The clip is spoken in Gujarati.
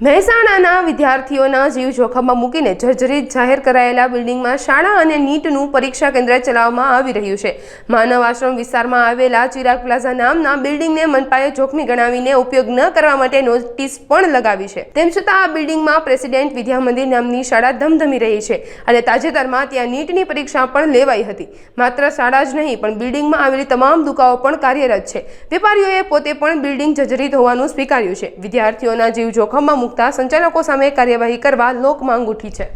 મહેસાણાના વિદ્યાર્થીઓના જીવ જોખમમાં મૂકીને જર્જરિત જાહેર કરાયેલા બિલ્ડિંગમાં શાળા અને નીટનું પરીક્ષા કેન્દ્ર ચલાવવામાં આવી રહ્યું છે। માનવ આશ્રમ વિસ્તારમાં આવેલા ચિરાગ પ્લાઝા નામના બિલ્ડિંગને મનપાએ જોખમી ગણાવીને ઉપયોગ ન કરવા માટે નોટિસ પણ લગાવી છે। તેમ છતાં આ બિલ્ડિંગમાં પ્રેસિડેન્ટ વિદ્યા મંદિર નામની શાળા ધમધમી રહી છે અને તાજેતરમાં ત્યાં નીટની પરીક્ષા પણ લેવાઈ હતી। માત્ર શાળા જ નહીં પણ બિલ્ડિંગમાં આવેલી તમામ દુકાનો પણ કાર્યરત છે। વેપારીઓએ પોતે પણ બિલ્ડિંગ જર્જરિત હોવાનું સ્વીકાર્યું છે। વિદ્યાર્થીઓના જીવ જોખમમાં મુકતા સંચાલકો સામે કાર્યવાહી કરવા લોક માંગ ઉઠી છે।